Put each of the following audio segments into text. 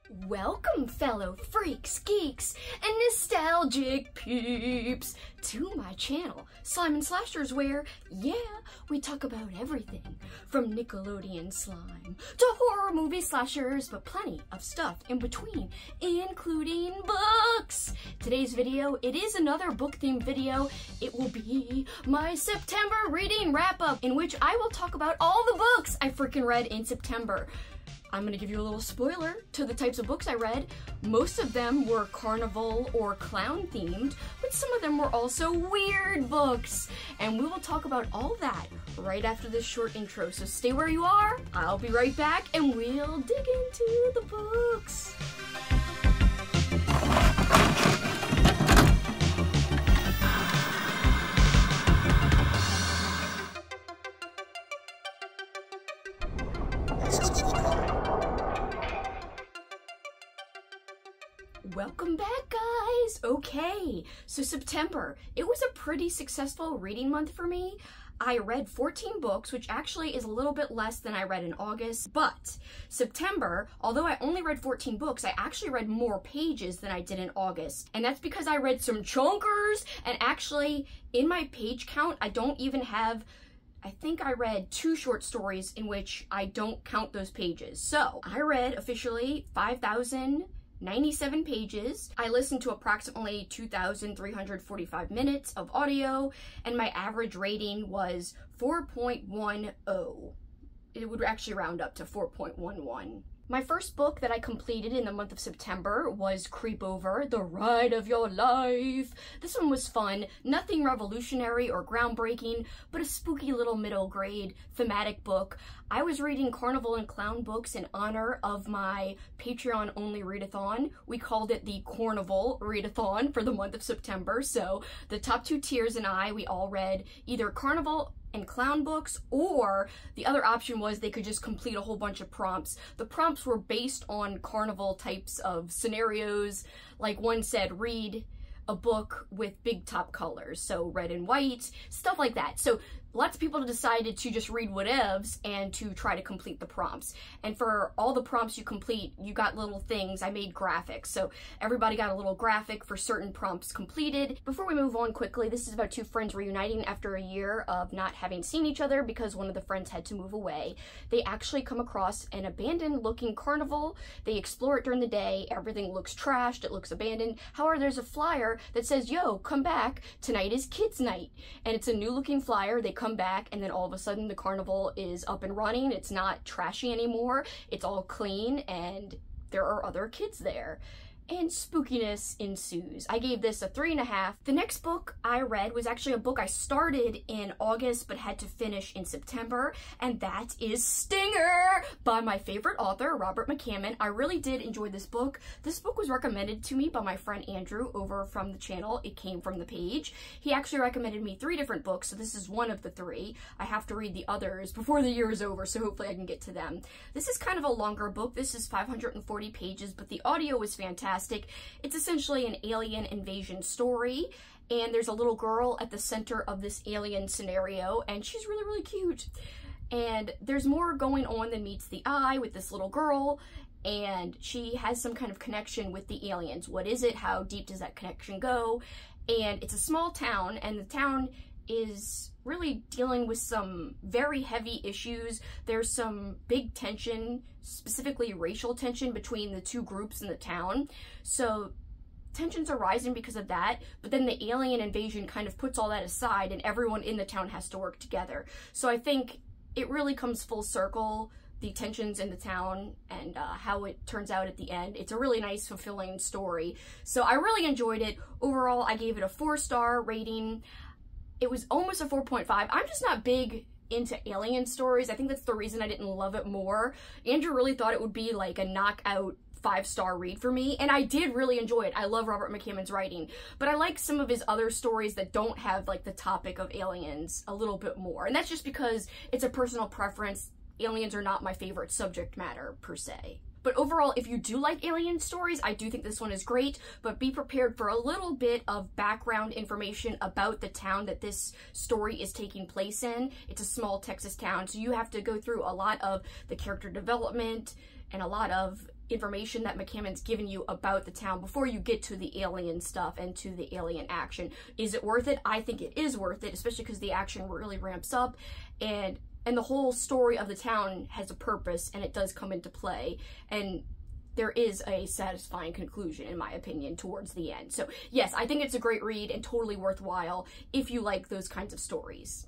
Welcome, fellow freaks, geeks, and nostalgic peeps, to my channel, Slime and Slashers, where, yeah, we talk about everything, from Nickelodeon slime to horror movie slashers, but plenty of stuff in between, including books. Today's video, it is another book-themed video. It will be my September reading wrap-up, in which I will talk about all the books I freaking read in September. I'm gonna give you a little spoiler to the types of books I read. Most of them were carnival or clown themed, but some of them were also weird books. And we will talk about all that right after this short intro. So stay where you are, I'll be right back, and we'll dig into the books. Welcome back, guys! Okay, so September, it was a pretty successful reading month for me. I read 14 books, which actually is a little bit less than I read in August, but September, although I only read 14 books, I actually read more pages than I did in August. And that's because I read some chunkers, and actually, in my page count, I don't even have, I think I read 2 short stories in which I don't count those pages. So, I read officially 5,097 pages. I listened to approximately 2,345 minutes of audio, and my average rating was 4.10. It would actually round up to 4.11. My first book that I completed in the month of September was Creepover, The Ride of Your Life. This one was fun, nothing revolutionary or groundbreaking, but a spooky little middle grade thematic book. I was reading Carnival and Clown books in honor of my Patreon only readathon. We called it the Carnival readathon for the month of September. So the top 2 tiers and we all read either Carnival and Clown books, or the other option was they could just complete a whole bunch of prompts. The prompts were based on carnival types of scenarios. Like one said, read a book with big top colors, so red and white, stuff like that. So lots of people decided to just read whatevs and to try to complete the prompts. And for all the prompts you complete, you got little things. I made graphics, so everybody got a little graphic for certain prompts completed. Before we move on quickly, this is about 2 friends reuniting after a year of not having seen each other because one of the friends had to move away. They actually come across an abandoned looking carnival. They explore it during the day. Everything looks trashed, it looks abandoned. However, there's a flyer that says, yo, come back, tonight is kids night. And it's a new looking flyer. They come back, and then all of a sudden the carnival is up and running. It's not trashy anymore. It's all clean, and there are other kids there. And spookiness ensues. I gave this a 3.5. The next book I read was actually a book I started in August but had to finish in September, and that is Stinger by my favorite author, Robert McCaw. I really did enjoy this book. This book was recommended to me by my friend Andrew over from the channel. It came from the page. He actually recommended me 3 different books, so this is one of the 3. I have to read the others before the year is over, so hopefully I can get to them. This is kind of a longer book. This is 540 pages, but the audio was fantastic. It's essentially an alien invasion story, and there's a little girl at the center of this alien scenario, and she's really, really cute. And there's more going on than meets the eye with this little girl, and she has some kind of connection with the aliens. What is it? How deep does that connection go? And it's a small town, and the town is really dealing with some very heavy issues. There's some big tension, specifically racial tension between the 2 groups in the town. So tensions are rising because of that, but then the alien invasion kind of puts all that aside, and everyone in the town has to work together. So I think it really comes full circle, the tensions in the town and how it turns out at the end. It's a really nice, fulfilling story. So I really enjoyed it. Overall, I gave it a 4-star rating. It was almost a 4.5. I'm just not big into alien stories. I think that's the reason I didn't love it more. Andrew really thought it would be like a knockout 5-star read for me, and I did really enjoy it. I love Robert McCaw's writing, but I like some of his other stories that don't have like the topic of aliens a little bit more, and that's just because it's a personal preference. Aliens are not my favorite subject matter per se. But overall, if you do like alien stories, I do think this one is great, but be prepared for a little bit of background information about the town that this story is taking place in. It's a small Texas town, so you have to go through a lot of the character development and a lot of information that McCammon's given you about the town before you get to the alien stuff and to the alien action. Is it worth it? I think it is worth it, especially because the action really ramps up, and the whole story of the town has a purpose, and it does come into play, and there is a satisfying conclusion, in my opinion, towards the end. So yes, I think it's a great read and totally worthwhile if you like those kinds of stories.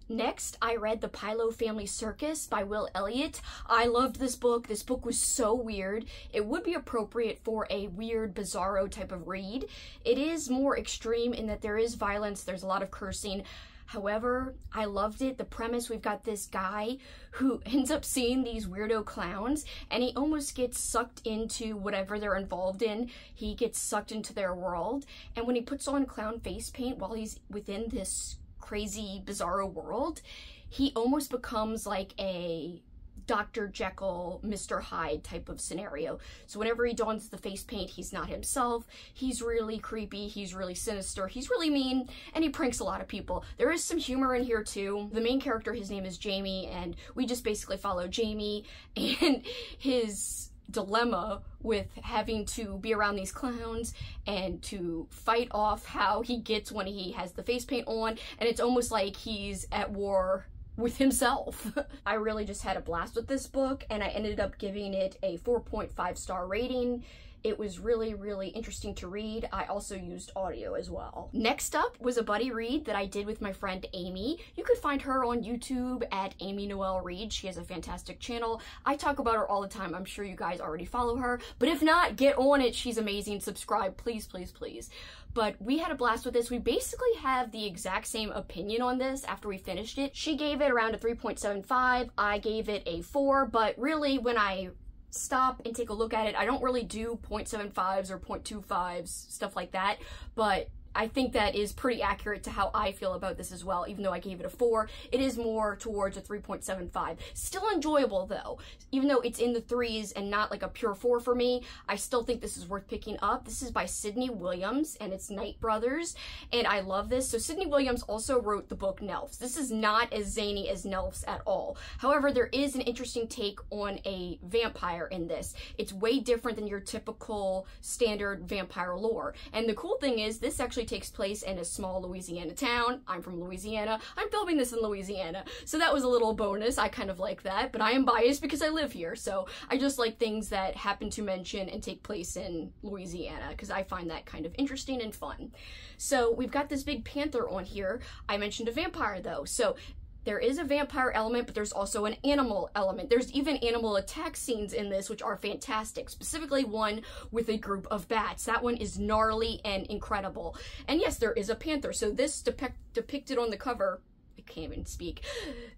Next, I read The Pyo Family Circus by Will Elliott. I loved this book. This book was so weird. It would be appropriate for a weird, bizarro type of read. It is more extreme in that there is violence, there's a lot of cursing. However, I loved it. The premise, we've got this guy who ends up seeing these weirdo clowns, and he almost gets sucked into whatever they're involved in. He gets sucked into their world, and when he puts on clown face paint while he's within this crazy, bizarro world, he almost becomes like a Dr. Jekyll, Mr. Hyde type of scenario. So whenever he dons the face paint, he's not himself. He's really creepy, he's really sinister, he's really mean, and he pranks a lot of people. There is some humor in here too. The main character, his name is Jamie, and we just basically follow Jamie and his dilemma with having to be around these clowns and to fight off how he gets when he has the face paint on, and it's almost like he's at war with himself. I really just had a blast with this book, and I ended up giving it a 4.5 star rating. It was really, really interesting to read. I also used audio as well. Next up was a buddy read that I did with my friend Amy. You could find her on YouTube at Amy Noel Reed. She has a fantastic channel. I talk about her all the time. I'm sure you guys already follow her, but if not, get on it. She's amazing. Subscribe, please, please, please. But we had a blast with this. We basically have the exact same opinion on this after we finished it. She gave it around a 3.75. I gave it a 4, but really when I stop and take a look at it, I don't really do 0.75s or 0.25s, stuff like that, but I think that is pretty accurate to how I feel about this as well. Even though I gave it a 4, it is more towards a 3.75. Still enjoyable though. Even though it's in the 3s and not like a pure 4 for me, I still think this is worth picking up. This is by Sydney Williams, and it's Knight Brothers, and I love this. So Sydney Williams also wrote the book Nelfs. This is not as zany as Nelfs at all. However, there is an interesting take on a vampire in this. It's way different than your typical standard vampire lore. And the cool thing is, this actually takes place in a small Louisiana town. I'm from Louisiana. I'm filming this in Louisiana, so that was a little bonus. I kind of like that, but I am biased because I live here, so I just like things that happen to mention and take place in Louisiana because I find that kind of interesting and fun. So we've got this big panther on here. I mentioned a vampire though, so there is a vampire element, but there's also an animal element. There's even animal attack scenes in this, which are fantastic, specifically one with a group of bats. That one is gnarly and incredible. And yes, there is a panther. So this depicted on the cover, I can't even speak,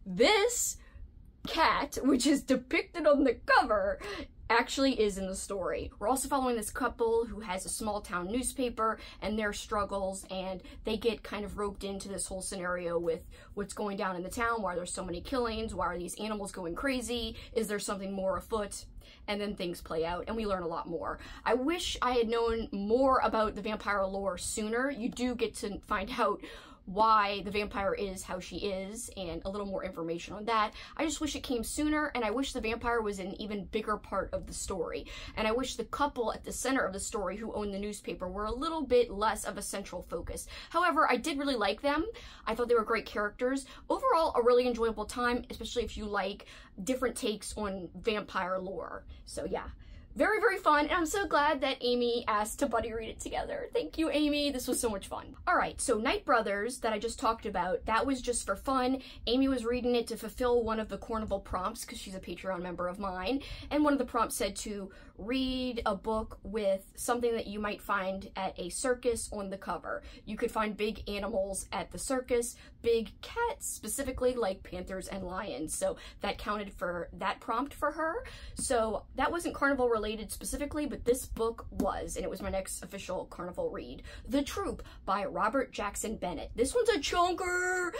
this cat, which is depicted on the cover, actually is in the story. We're also following this couple who has a small town newspaper and their struggles, and they get kind of roped into this whole scenario with what's going down in the town. Why there's so many killings? Why are these animals going crazy? Is there something more afoot? And then things play out and we learn a lot more. I wish I had known more about the vampire lore sooner. You do get to find out why the vampire is how she is and a little more information on that. I just wish it came sooner, and I wish the vampire was an even bigger part of the story. And I wish the couple at the center of the story who owned the newspaper were a little bit less of a central focus. However, I did really like them. I thought they were great characters. Overall, a really enjoyable time, especially if you like different takes on vampire lore. So yeah. Very, very fun, and I'm so glad that Amy asked to buddy read it together. Thank you, Amy. This was so much fun. All right, so Knight Brothers that I just talked about, that was just for fun. Amy was reading it to fulfill one of the Carnival prompts because she's a Patreon member of mine, and one of the prompts said to read a book with something that you might find at a circus on the cover. You could find big animals at the circus, big cats, specifically like panthers and lions. So that counted for that prompt for her. So that wasn't Carnival related specifically, but this book was, and it was my next official Carnival read. The Troop by Robert Jackson Bennett. This one's a chunker.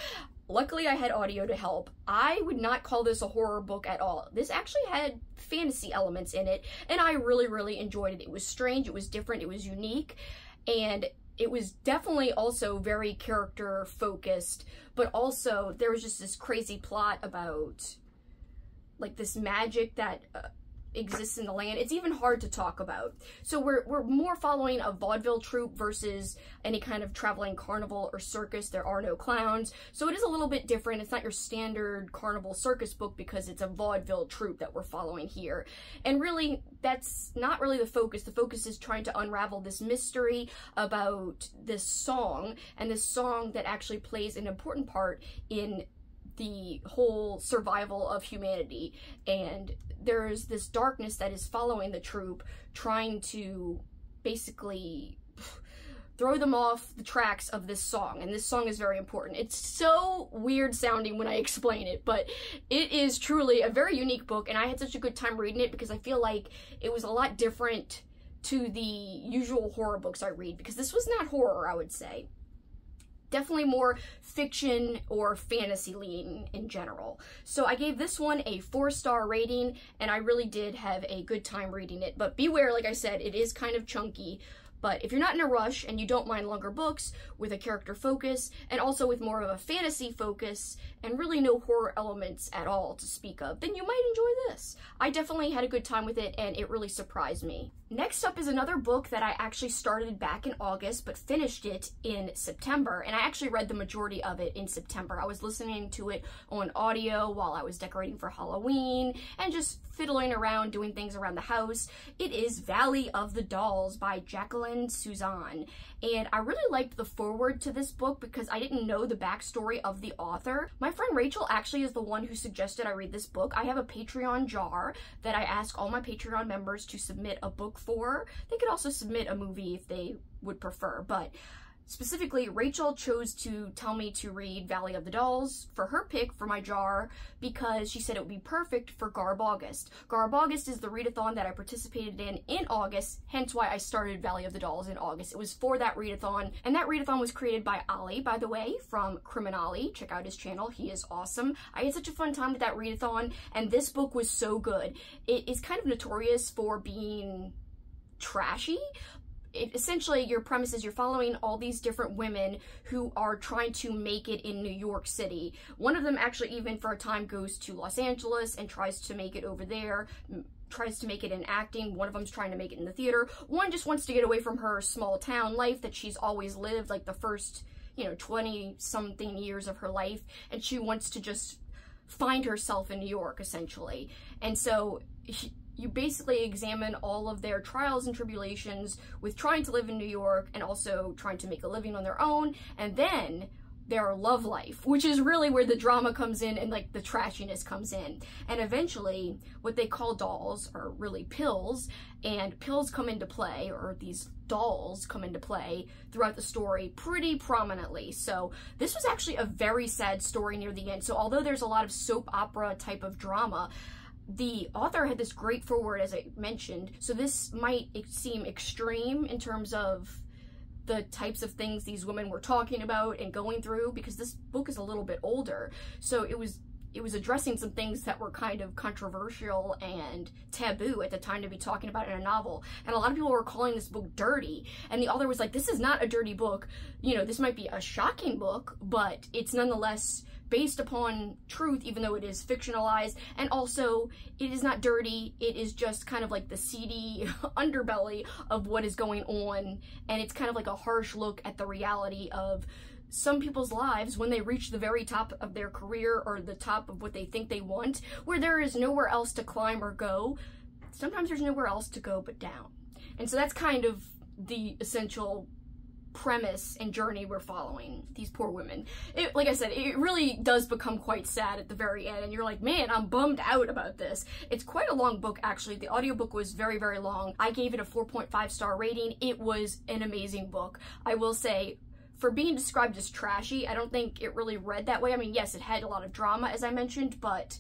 Luckily, I had audio to help. I would not call this a horror book at all. This actually had fantasy elements in it, and I really, really enjoyed it. It was strange, it was different, it was unique, and it was definitely also very character focused, but also there was just this crazy plot about like this magic that exists in the land, it's even hard to talk about. So we're more following a vaudeville troupe versus any kind of traveling carnival or circus. There are no clowns, so it is a little bit different. It's not your standard carnival circus book because it's a vaudeville troupe that we're following here. And really, that's not really the focus. The focus is trying to unravel this mystery about this song, and this song that actually plays an important part in the whole survival of humanity. And there's this darkness that is following the troupe, trying to basically throw them off the tracks of this song. And this song is very important. It's so weird sounding when I explain it, but it is truly a very unique book, and I had such a good time reading it because I feel like it was a lot different to the usual horror books I read, because this was not horror, I would say. Definitely more fiction or fantasy leaning in general. So I gave this one a 4-star rating, and I really did have a good time reading it. But beware, like I said, it is kind of chunky. But if you're not in a rush and you don't mind longer books with a character focus, and also with more of a fantasy focus, and really no horror elements at all to speak of, then you might enjoy this. I definitely had a good time with it, and it really surprised me. Next up is another book that I actually started back in August, but finished it in September, and I actually read the majority of it in September. I was listening to it on audio while I was decorating for Halloween, and just fiddling around doing things around the house. It is Valley of the Dolls by Jacqueline Suzanne, and I really liked the foreword to this book because I didn't know the backstory of the author. My friend Rachel actually is the one who suggested I read this book. I have a Patreon jar that I ask all my Patreon members to submit a book for. They could also submit a movie if they would prefer, but specifically, Rachel chose to tell me to read Valley of the Dolls for her pick for my jar because she said it would be perfect for Garb August. Garb August is the readathon that I participated in August, hence why I started Valley of the Dolls in August. It was for that readathon, and that readathon was created by Ali, by the way, from Criminali. Check out his channel, he is awesome. I had such a fun time with that readathon, and this book was so good. It is kind of notorious for being trashy. Essentially, your premise is you're following all these different women who are trying to make it in New York City. One of them actually even for a time goes to Los Angeles and tries to make it over there, tries to make it in acting. One of them's trying to make it in the theater. One just wants to get away from her small town life that she's always lived, like the first, 20-something years of her life, and she wants to just find herself in New York, essentially. And so you basically examine all of their trials and tribulations with trying to live in New York and also trying to make a living on their own, and then their love life, which is really where the drama comes in and like the trashiness comes in. And eventually what they call dolls are really pills, and pills come into play, or these dolls come into play throughout the story pretty prominently. So this was actually a very sad story near the end. So although there's a lot of soap opera type of drama, the author had this great foreword, as I mentioned, so this might seem extreme in terms of the types of things these women were talking about and going through, because this book is a little bit older, so it was addressing some things that were kind of controversial and taboo at the time to be talking about in a novel. And a lot of people were calling this book dirty, and the author was like, this is not a dirty book, this might be a shocking book, but it's nonetheless based upon truth, even though it is fictionalized, and also it is not dirty, it is just kind of like the seedy underbelly of what is going on, and it's kind of like a harsh look at the reality of some people's lives when they reach the very top of their career or the top of what they think they want, where there is nowhere else to climb or go. Sometimes there's nowhere else to go but down. And so that's kind of the essential premise and journey we're following these poor women. Like I said, it really does become quite sad at the very end, and you're like, man, I'm bummed out about this. It's quite a long book, actually. The audiobook was very, very long. I gave it a 4.5-star rating. It was an amazing book. I will say, for being described as trashy, I don't think it really read that way. I mean, yes, it had a lot of drama, as I mentioned, but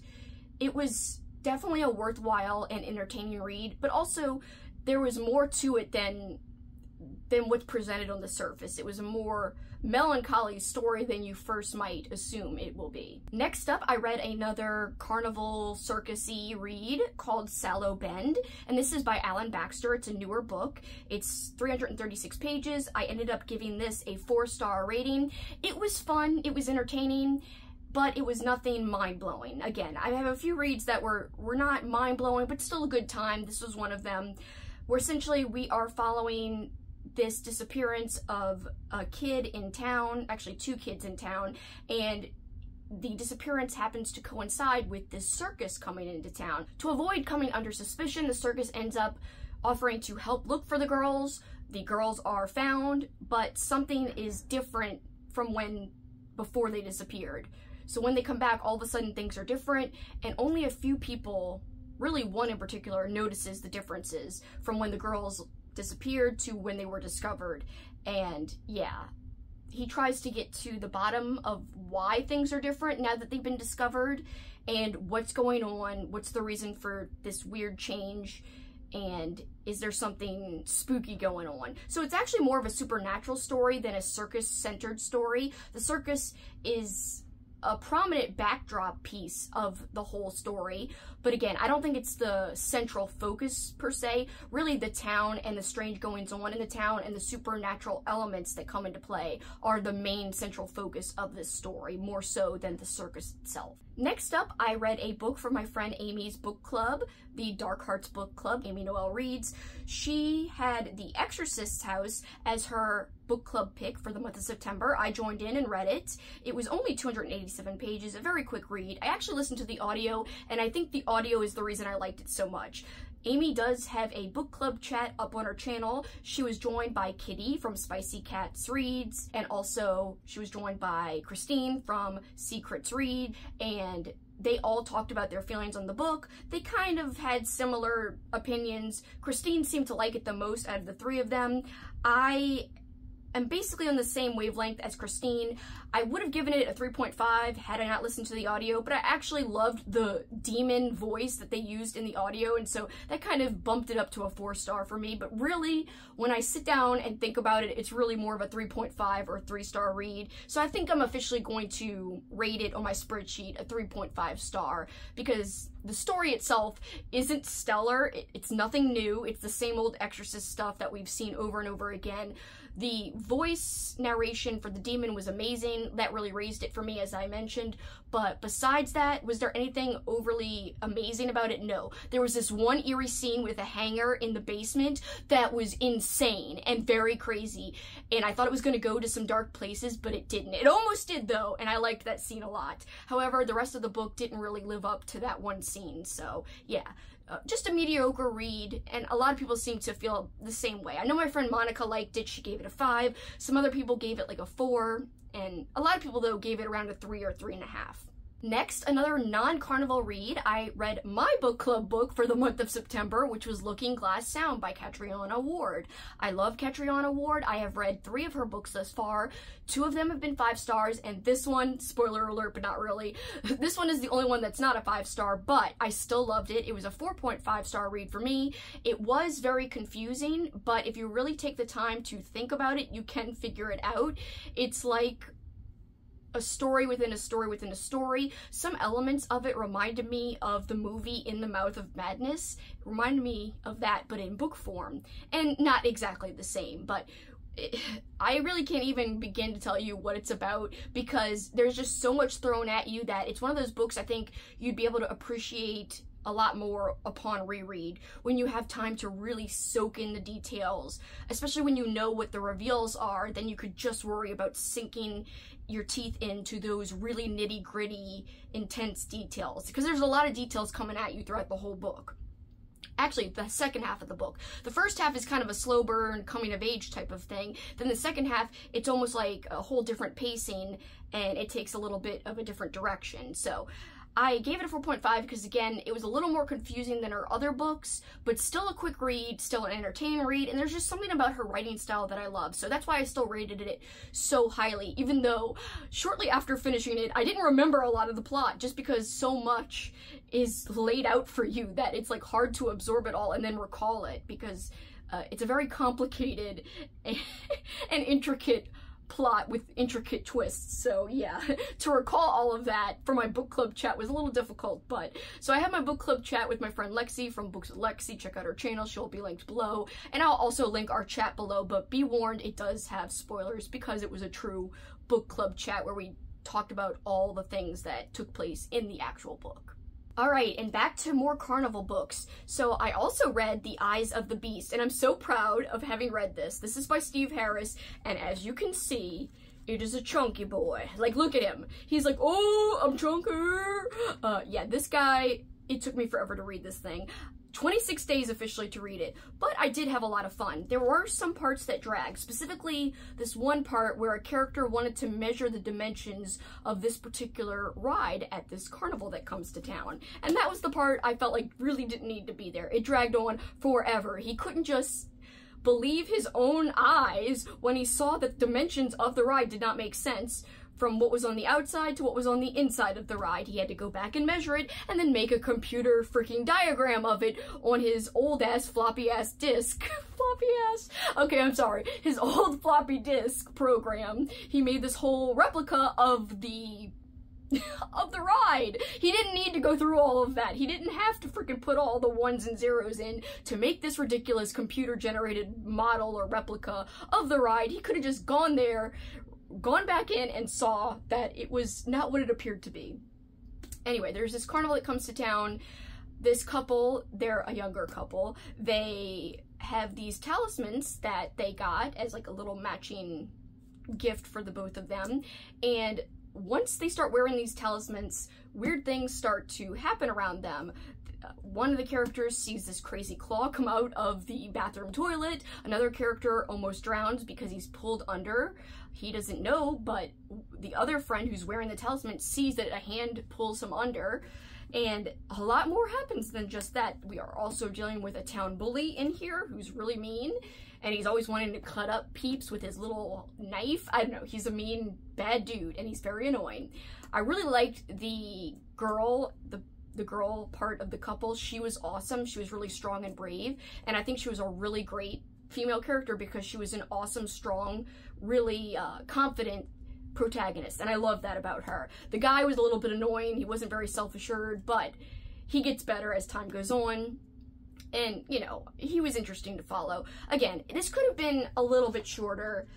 it was definitely a worthwhile and entertaining read, but also there was more to it than what's presented on the surface. It was a more melancholy story than you first might assume it will be. Next up, I read another Carnival circus-y read called Saline Bend, and this is by Alan Baxter. It's a newer book. It's 336 pages. I ended up giving this a 4-star rating. It was fun. It was entertaining. but it was nothing mind-blowing. Again, I have a few reads that were not mind-blowing, but still a good time. This was one of them, where essentially we are following this disappearance of a kid in town, actually 2 kids in town, and the disappearance happens to coincide with this circus coming into town. To avoid coming under suspicion, the circus ends up offering to help look for the girls. The girls are found, but something is different from before they disappeared. So when they come back, all of a sudden things are different, and only a few people, really one in particular, notices the differences from when the girls disappeared to when they were discovered. And yeah, he tries to get to the bottom of why things are different now that they've been discovered, and what's going on, what's the reason for this weird change, and is there something spooky going on? So it's actually more of a supernatural story than a circus-centered story. The circus is a prominent backdrop piece of the whole story, but again, I don't think it's the central focus per se. Really, the town and the strange goings on in the town and the supernatural elements that come into play are the main central focus of this story, more so than the circus itself. Next up, I read a book from my friend Amy's book club, the Dark Hearts book club. Amy Noel reads. She had The Exorcist House as her book club pick for the month of September. I joined in and read it. It was only 287 pages, a very quick read. I actually listened to the audio, and I think the audio is the reason I liked it so much. Amy does have a book club chat up on her channel. She was joined by Kitty from Spicy Cats Reads, and also she was joined by Christine from Secrets Read, and they all talked about their feelings on the book. They kind of had similar opinions. Christine seemed to like it the most out of the 3 of them. I am basically on the same wavelength as Christine. I would have given it a 3.5 had I not listened to the audio, but I actually loved the demon voice that they used in the audio, and so that kind of bumped it up to a 4-star for me. But really, when I sit down and think about it, it's really more of a 3.5 or 3-star read. So I think I'm officially going to rate it on my spreadsheet a 3.5 star, because the story itself isn't stellar. It's nothing new. It's the same old Exorcist stuff that we've seen over and over again. The voice narration for the demon was amazing. That really raised it for me, as I mentioned. But besides that, was there anything overly amazing about it? No. There was this one eerie scene with a hanger in the basement that was insane and very crazy. And I thought it was going to go to some dark places, but it didn't. It almost did, though, and I liked that scene a lot. However, the rest of the book didn't really live up to that one scene. So, yeah. Just a mediocre read, and a lot of people seem to feel the same way. I know my friend Monica liked it. She gave it a 5. Some other people gave it like a 4, and a lot of people, though, gave it around a 3 or 3.5. Next, another non-Carnival read. I read my book club book for the month of September, which was Looking Glass Sound by Catriona Ward. I love Catriona Ward. I have read 3 of her books thus far. 2 of them have been 5 stars, and this one, spoiler alert, but not really, this one is the only one that's not a 5-star, but I still loved it. It was a 4.5-star read for me. It was very confusing, but if you really take the time to think about it, you can figure it out. It's like a story within a story within a story. Some elements of it reminded me of the movie In the Mouth of Madness. It reminded me of that, but in book form. And not exactly the same, but I really can't even begin to tell you what it's about, because there's just so much thrown at you that it's one of those books I think you'd be able to appreciate a lot more upon reread, when you have time to really soak in the details, especially when you know what the reveals are. Then you could just worry about sinking your teeth into those really nitty-gritty, intense details, because there's a lot of details coming at you throughout the whole book. Actually, the second half of the book. The first half is kind of a slow burn, coming of age type of thing. Then the second half, it's almost like a whole different pacing, and it takes a little bit of a different direction. So I gave it a 4.5 because, again, it was a little more confusing than her other books, but still a quick read, still an entertaining read, and there's just something about her writing style that I love. So that's why I still rated it so highly, even though shortly after finishing it, I didn't remember a lot of the plot, just because so much is laid out for you that it's like hard to absorb it all and then recall it, because it's a very complicated and intricate plot with intricate twists. So yeah, to recall all of that for my book club chat was a little difficult. But so I have my book club chat with my friend Lexie from Books with Lexie. Check out her channel, she'll be linked below, and I'll also link our chat below. But be warned, it does have spoilers, because it was a true book club chat where we talked about all the things that took place in the actual book. Alright, and back to more Carnival books. So I also read The Eyes of the Beast, and I'm so proud of having read this. This is by Steve Harris, and as you can see, it is a chunky boy. Like, look at him. He's like, oh, I'm chunker. Yeah, this guy, it took me forever to read this thing. 26 days officially to read it, but I did have a lot of fun. There were some parts that dragged, specifically this one part where a character wanted to measure the dimensions of this particular ride at this carnival that comes to town. And that was the part I felt like really didn't need to be there. It dragged on forever. He couldn't just believe his own eyes when he saw that the dimensions of the ride did not make sense from what was on the outside to what was on the inside of the ride. He had to go back and measure it and then make a computer freaking diagram of it on his old ass floppy ass disk. Floppy ass. Okay, I'm sorry. His old floppy disk program. He made this whole replica of the ride. He didn't need to go through all of that. He didn't have to freaking put all the ones and zeros in to make this ridiculous computer generated model or replica of the ride. He could have just gone there, gone back in, and saw that it was not what it appeared to be. Anyway, there's this carnival that comes to town. This couple, they're a younger couple, they have these talismans that they got as like a little matching gift for the both of them, and once they start wearing these talismans, weird things start to happen around them. One of the characters sees this crazy claw come out of the bathroom toilet. Another character almost drowns because he's pulled under. He doesn't know, but the other friend who's wearing the talisman sees that a hand pulls him under. And a lot more happens than just that. We are also dealing with a town bully in here who's really mean. And he's always wanting to cut up Peeps with his little knife. I don't know, he's a mean, bad dude, and he's very annoying. I really liked the girl, the girl part of the couple. She was awesome. She was really strong and brave. And I think she was a really great female character because she was an awesome, strong, really confident protagonist. And I love that about her. The guy was a little bit annoying. He wasn't very self-assured, but he gets better as time goes on. And, you know, he was interesting to follow. Again, this could have been a little bit shorter.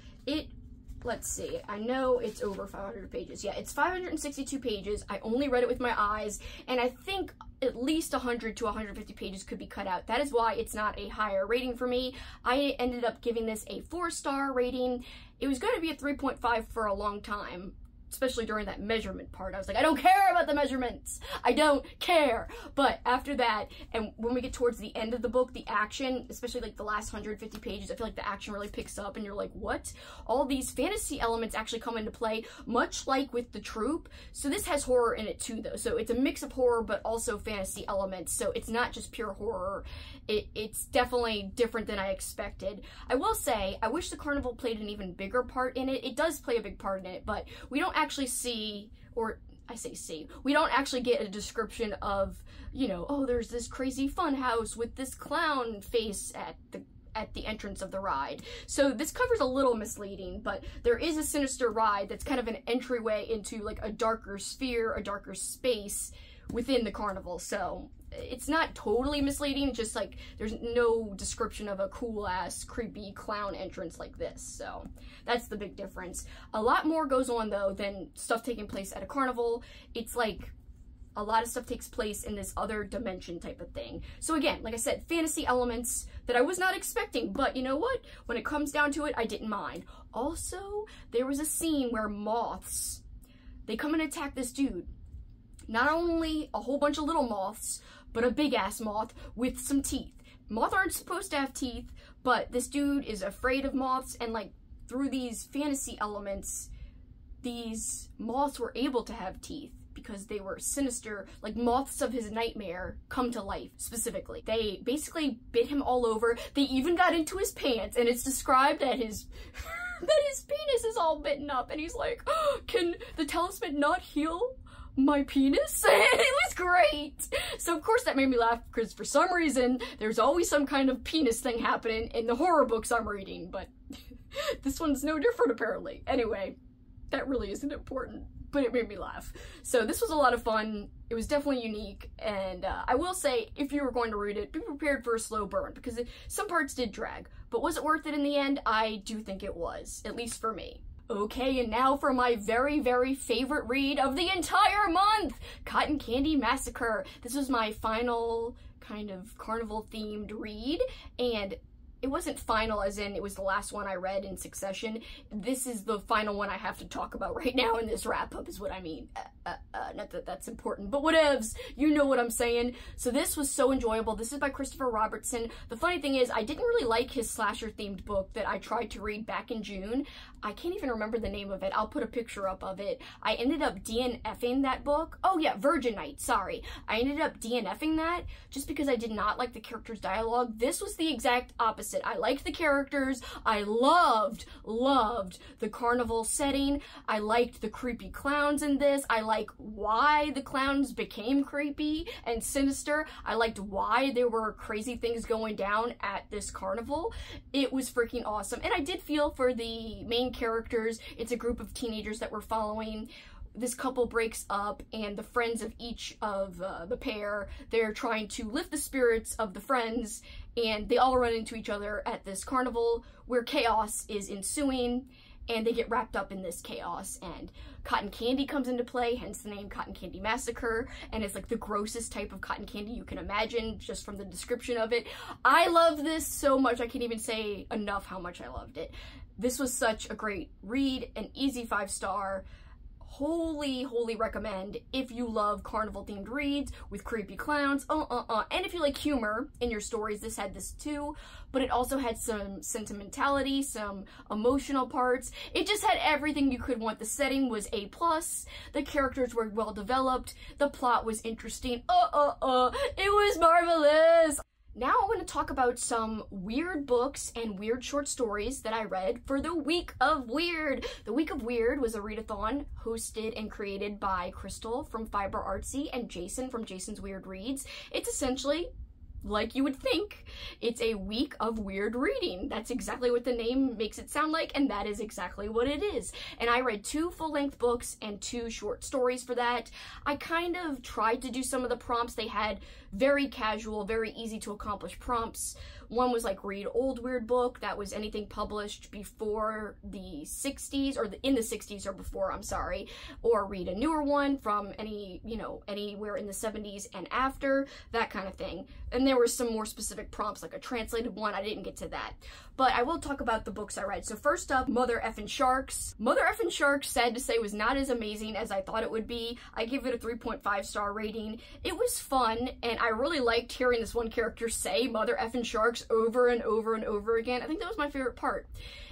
Let's see, I know it's over 500 pages. Yeah, it's 562 pages. I only read it with my eyes, and I think at least 100 to 150 pages could be cut out. That is why it's not a higher rating for me. I ended up giving this a 4-star rating. It was going to be a 3.5 for a long time, especially during that measurement part. I was like, I don't care about the measurements. I don't care. But after that, and when we get towards the end of the book, the action, especially like the last 150 pages, I feel like the action really picks up and you're like, what? All these fantasy elements actually come into play, much like with The Troop. So this has horror in it too, though. So it's a mix of horror, but also fantasy elements. So it's not just pure horror. It's definitely different than I expected. I will say, I wish the carnival played an even bigger part in it. It does play a big part in it, but we don't actually see, or I say see, we don't actually get a description of, you know, oh, there's this crazy fun house with this clown face at the entrance of the ride. So this cover's a little misleading, but there is a sinister ride that's kind of an entryway into like a darker sphere, a darker space within the carnival. So it's not totally misleading, just like there's no description of a cool ass creepy clown entrance like this. So that's the big difference. A lot more goes on though than stuff taking place at a carnival. It's like a lot of stuff takes place in this other dimension type of thing. So again, like I said, fantasy elements that I was not expecting, but you know what? When it comes down to it, I didn't mind. Also, there was a scene where moths, they come and attack this dude. Not only a whole bunch of little moths, but a big ass moth with some teeth. Moths aren't supposed to have teeth, but this dude is afraid of moths, and like through these fantasy elements, these moths were able to have teeth because they were sinister, like moths of his nightmare come to life specifically. They basically bit him all over. They even got into his pants, and it's described that his penis is all bitten up, and he's like, oh, can the talisman not heal my penis? It was great. So of course that made me laugh because for some reason there's always some kind of penis thing happening in the horror books I'm reading, but this one's no different apparently. Anyway, that really isn't important, but it made me laugh. So this was a lot of fun. It was definitely unique, and I will say, if you were going to read it, be prepared for a slow burn because some parts did drag, but was it worth it in the end? I do think it was, at least for me. Okay, and now for my very, very favorite read of the entire month, Cotton Candy Massacre. This was my final kind of carnival-themed read, and it wasn't final as in it was the last one I read in succession. This is the final one I have to talk about right now in this wrap-up is what I mean. Not that that's important, but whatevs. You know what I'm saying. So this was so enjoyable. This is by Christopher Robertson. The funny thing is I didn't really like his slasher-themed book that I tried to read back in June. I can't even remember the name of it. I'll put a picture up of it. I ended up DNFing that book. Oh yeah, Virgin Night, sorry. I ended up DNFing that just because I did not like the characters' dialogue. This was the exact opposite. I liked the characters. I loved the carnival setting. I liked the creepy clowns in this. I like why the clowns became creepy and sinister. I liked why there were crazy things going down at this carnival. It was freaking awesome. And I did feel for the main characters. It's a group of teenagers that we're following. This couple breaks up, and the friends of each of the pair, they're trying to lift the spirits of the friends, and they all run into each other at this carnival where chaos is ensuing, and they get wrapped up in this chaos, and cotton candy comes into play, hence the name Cotton Candy Massacre, and it's like the grossest type of cotton candy you can imagine just from the description of it. I love this so much, I can't even say enough how much I loved it. This was such a great read, an easy 5-star. Wholly recommend if you love carnival themed reads with creepy clowns, and if you like humor in your stories. This had this too, but it also had some sentimentality, some emotional parts. It just had everything you could want. The setting was A+, the characters were well developed, the plot was interesting, it was marvelous. Now I want to talk about some weird books and weird short stories that I read for the Week of Weird. The Week of Weird was a readathon hosted and created by Crystal from Fiber Artsy and Jason from Jason's Weird Reads. It's essentially like you would think. It's a week of weird reading. That's exactly what the name makes it sound like, and that is exactly what it is. And I read 2 full-length books and 2 short stories for that. I kind of tried to do some of the prompts. They had very casual, very easy to accomplish prompts. One was like read old weird book. That was anything published before the 60s, or in the 60s or before, I'm sorry. Or read a newer one from anywhere in the 70s and after, that kind of thing. And there were some more specific prompts, like a translated one. I didn't get to that. But I will talk about the books I read. So first up, Mother Effin' Sharks. Mother Effin' Sharks, sad to say, was not as amazing as I thought it would be. I give it a 3.5-star rating. It was fun, and I really liked hearing this one character say Mother Effin' Sharks over and over and over again. I think that was my favorite part.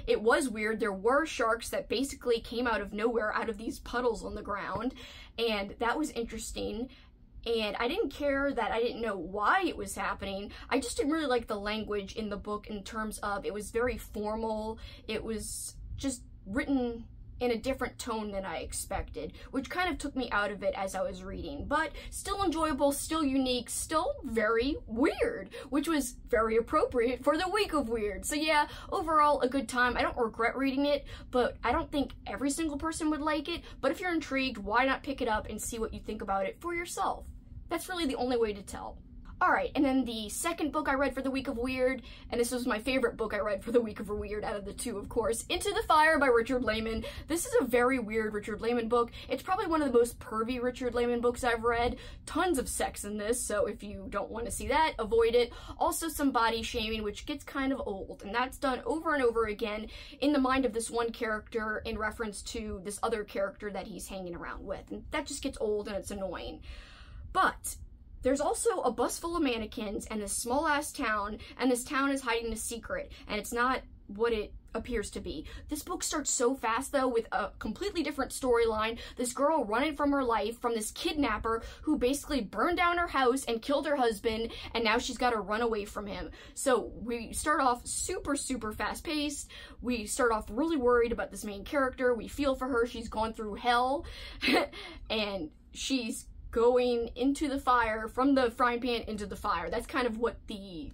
It was weird. There were sharks that basically came out of nowhere, out of these puddles on the ground, and that was interesting. And I didn't care that I didn't know why it was happening. I just didn't really like the language in the book in terms of it was very formal. It was just written in a different tone than I expected, which kind of took me out of it as I was reading. But still enjoyable, still unique, still very weird, which was very appropriate for the Week of Weird. So yeah, overall a good time. I don't regret reading it, but I don't think every single person would like it. But if you're intrigued, why not pick it up and see what you think about it for yourself? That's really the only way to tell. Alright, and then the second book I read for the Week of Weird, and this was my favorite book I read for the Week of Weird out of the 2, of course, Into the Fire by Richard Lehman. This is a very weird Richard Lehman book. It's probably one of the most pervy Richard Lehman books I've read. Tons of sex in this, so if you don't want to see that, avoid it. Also some body shaming, which gets kind of old, and that's done over and over again in the mind of this one character in reference to this other character that he's hanging around with, and that just gets old and it's annoying. But there's also a bus full of mannequins and this small-ass town, and this town is hiding a secret, and it's not what it appears to be. This book starts so fast, though, with a completely different storyline. This girl running from her life from this kidnapper who basically burned down her house and killed her husband, and now she's got to run away from him. So we start off super fast-paced. We start off really worried about this main character. We feel for her. She's gone through hell, and she's going into the fire, from the frying pan into the fire. That's kind of what the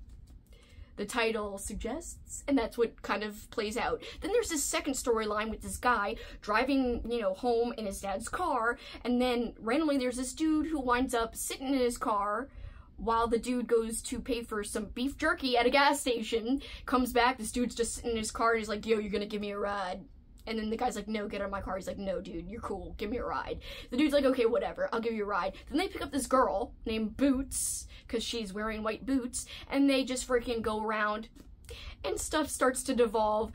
title suggests, and that's what kind of plays out. Then there's this second storyline with this guy driving, home in his dad's car, and then randomly there's this dude who winds up sitting in his car while the dude goes to pay for some beef jerky at a gas station. Comes back, this dude's just sitting in his car, and he's like, yo, you're gonna give me a ride. And then the guy's like, no, get out of my car. He's like, no, dude, you're cool. Give me a ride. The dude's like, okay, whatever. I'll give you a ride. Then they pick up this girl named Boots, because she's wearing white boots, and they just freaking go around, and stuff starts to devolve.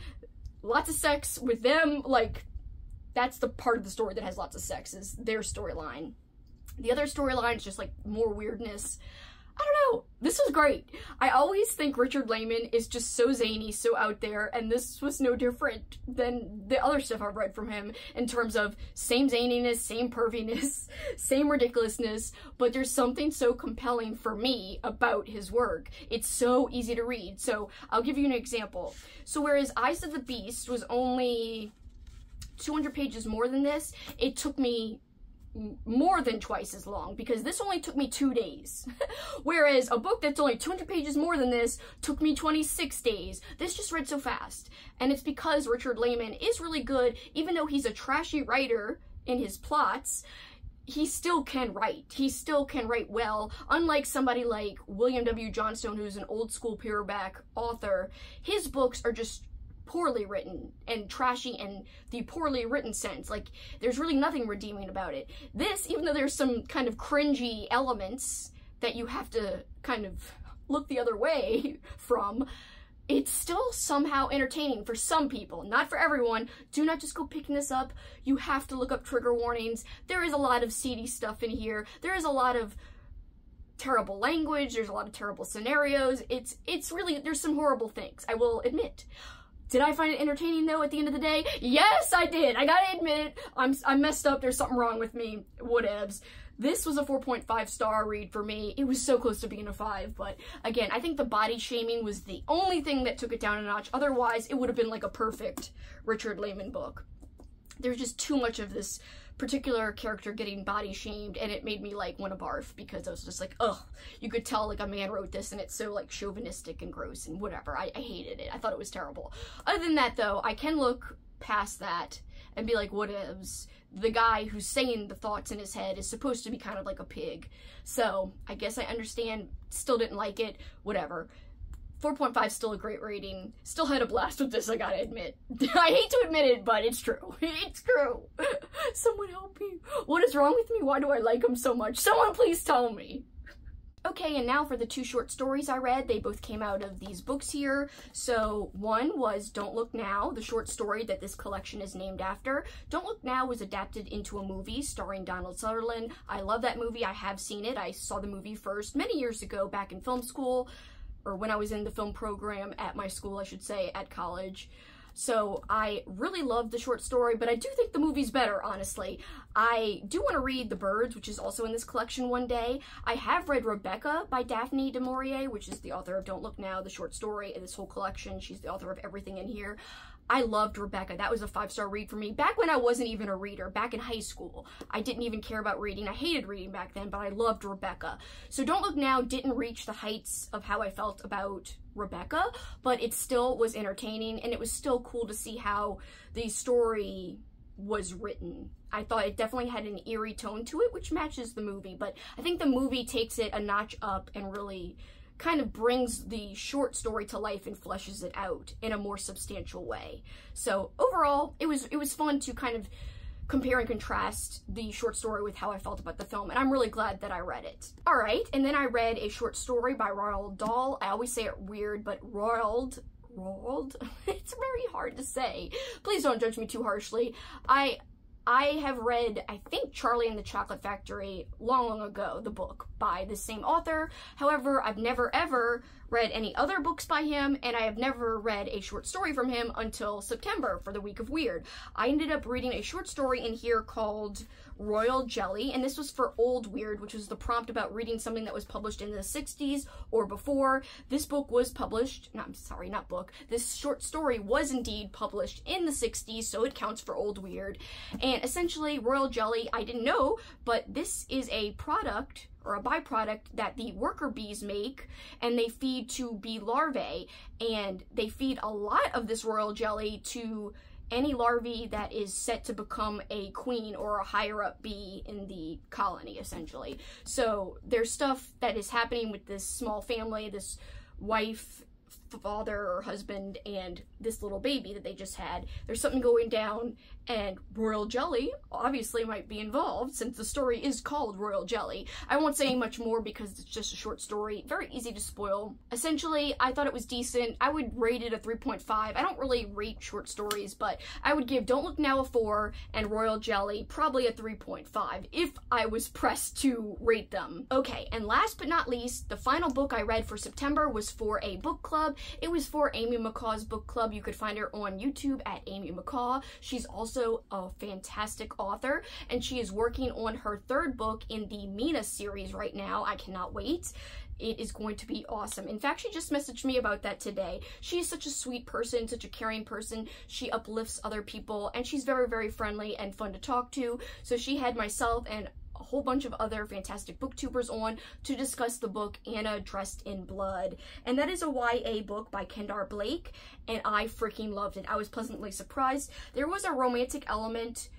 Lots of sex with them. Like, that's the part of the story that has lots of sex, is their storyline. The other storyline is just, like, more weirdness. I don't know. This was great. I always think Richard Lehman is just so zany, so out there, and this was no different than the other stuff I've read from him in terms of same zaniness, same perviness, same ridiculousness, but there's something so compelling for me about his work. It's so easy to read. So I'll give you an example. So whereas Eyes of the Beast was only 200 pages more than this, it took me more than twice as long, because this only took me 2 days. Whereas a book that's only 200 pages more than this took me 26 days. This just read so fast. And it's because Richard Lehman is really good, even though he's a trashy writer in his plots, he still can write. He still can write well. Unlike somebody like William W. Johnstone, who's an old school paperback author, his books are just poorly written and trashy in the poorly written sense. Like, there's really nothing redeeming about it. This, even though there's some kind of cringy elements that you have to kind of look the other way from, it's still somehow entertaining for some people, not for everyone. Do not just go picking this up. You have to look up trigger warnings. There is a lot of seedy stuff in here. There is a lot of terrible language. There's a lot of terrible scenarios. It's really, there's some horrible things, I will admit. Did I find it entertaining, though, at the end of the day? Yes, I did. I gotta admit it. I'm messed up. There's something wrong with me. Whatevs. This was a 4.5 star read for me. It was so close to being a 5, but again, I think the body shaming was the only thing that took it down a notch. Otherwise, it would have been like a perfect Richard Lehman book. There's just too much of this particular character getting body shamed, and it made me like want to barf, because I was just like, ugh, you could tell like a man wrote this and it's so like chauvinistic and gross and whatever. I hated it. I thought it was terrible. Other than that, though, I can look past that and be like, whatevs. The guy who's saying the thoughts in his head is supposed to be kind of like a pig. So I guess I understand. Still didn't like it. Whatever. 4.5 still a great rating. Still had a blast with this, I gotta admit. I hate to admit it, but it's true. It's true. Someone help me. What is wrong with me? Why do I like him so much? Someone please tell me. Okay, and now for the 2 short stories I read. They both came out of these books here. So one was Don't Look Now, the short story that this collection is named after. Don't Look Now was adapted into a movie starring Donald Sutherland. I love that movie. I have seen it. I saw the movie first many years ago back in film school, or when I was in the film program at my school, I should say, at college. So I really loved the short story, but I do think the movie's better, honestly. I do want to read The Birds, which is also in this collection, one day. I have read Rebecca by Daphne du Maurier, which is the author of Don't Look Now, the short story, and this whole collection. She's the author of everything in here. I loved Rebecca. That was a 5-star read for me. Back when I wasn't even a reader, back in high school, I didn't even care about reading. I hated reading back then, but I loved Rebecca. So Don't Look Now didn't reach the heights of how I felt about Rebecca, but it still was entertaining, and it was still cool to see how the story was written. I thought it definitely had an eerie tone to it, which matches the movie, but I think the movie takes it a notch up and really kind of brings the short story to life and fleshes it out in a more substantial way. So overall, it was fun to kind of compare and contrast the short story with how I felt about the film, and I'm really glad that I read it. Alright, and then I read a short story by Roald Dahl. I always say it weird, but Roald? It's very hard to say. Please don't judge me too harshly. I have read, I think, Charlie and the Chocolate Factory long ago, the book by the same author. However, I've never ever read any other books by him, and I have never read a short story from him until September for the Week of Weird. I ended up reading a short story in here called Royal Jelly, and this was for Old Weird, which was the prompt about reading something that was published in the 60s or before. This book was published, this short story was indeed published in the 60s, so it counts for Old Weird. And essentially, Royal Jelly, I didn't know, but this is a product or a byproduct that the worker bees make, and they feed to bee larvae, and they feed a lot of this royal jelly to any larvae that is set to become a queen or a higher up bee in the colony, essentially. So there's stuff that is happening with this small family, this wife father or husband and this little baby that they just had. There's something going down, and royal jelly obviously might be involved since the story is called Royal Jelly. I won't say much more because it's just a short story, very easy to spoil. Essentially, I thought it was decent. I would rate it a 3.5. I don't really rate short stories, but I would give Don't Look Now a 4 and Royal Jelly probably a 3.5 if I was pressed to rate them. Okay, and last but not least, the final book I read for September was for a book club. It was for Amy McCaw's book club. You could find her on YouTube at Amy McCaw. She's also a fantastic author, and she is working on her 3rd book in the Mina series right now. I cannot wait. It is going to be awesome. In fact, she just messaged me about that today. She is such a sweet person, such a caring person. She uplifts other people, and she's very, very friendly and fun to talk to. So she had myself and a whole bunch of other fantastic booktubers on to discuss the book Anna Dressed in Blood. And that is a YA book by Kendar Blake, and I freaking loved it. I was pleasantly surprised. There was a romantic element,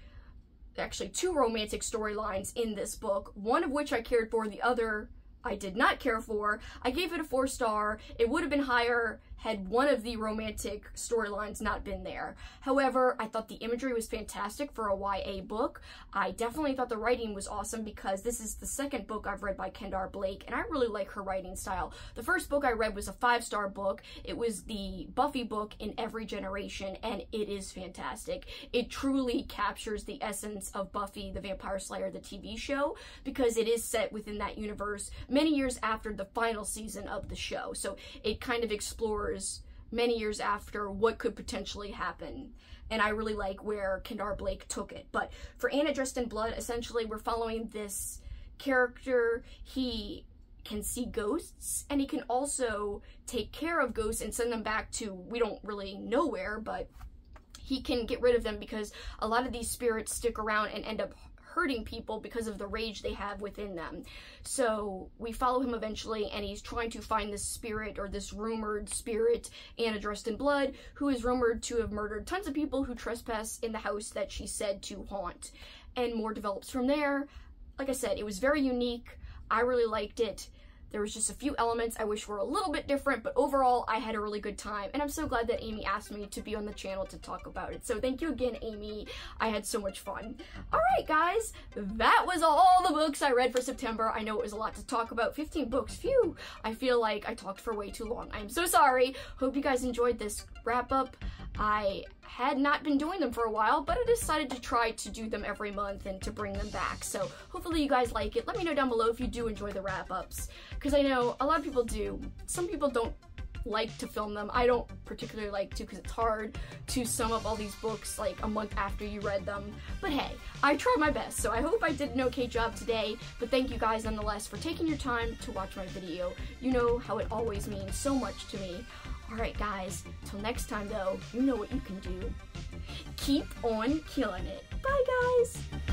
actually 2 romantic storylines in this book, one of which I cared for, the other I did not care for. I gave it a 4-star. It would have been higher had one of the romantic storylines not been there. However, I thought the imagery was fantastic for a YA book. I definitely thought the writing was awesome because this is the 2nd book I've read by Kendar Blake, and I really like her writing style. The first book I read was a 5-star book. It was the Buffy book In Every Generation, and it is fantastic. It truly captures the essence of Buffy the Vampire Slayer, the TV show, because it is set within that universe many years after the final season of the show. So it kind of explores many years after what could potentially happen, and I really like where Kendar Blake took it. But for Anna Dressed in Blood, essentially we're following this character. He can see ghosts, and he can also take care of ghosts and send them back to we don't really know where, but he can get rid of them because a lot of these spirits stick around and end up hurting people because of the rage they have within them. So we follow him eventually, and he's trying to find this spirit, or this rumored spirit, Anna Dressed in Blood, who is rumored to have murdered tons of people who trespass in the house that she's said to haunt. And more develops from there. Like I said, it was very unique. I really liked it. There was just a few elements I wish were a little bit different, but overall, I had a really good time, and I'm so glad that Amy asked me to be on the channel to talk about it. So thank you again, Amy. I had so much fun. Alright, guys, that was all the books I read for September. I know it was a lot to talk about. 15 books, phew! I feel like I talked for way too long. I'm so sorry. Hope you guys enjoyed this wrap-up. I had not been doing them for a while, but I decided to try to do them every month and to bring them back. So hopefully you guys like it. Let me know down below if you do enjoy the wrap-ups, because I know a lot of people do. Some people don't like to film them. I don't particularly like to because it's hard to sum up all these books like a month after you read them. But hey, I tried my best, so I hope I did an okay job today. But thank you guys nonetheless for taking your time to watch my video. You know how it always means so much to me. Alright guys, till next time though, you know what you can do. Keep on killing it. Bye guys!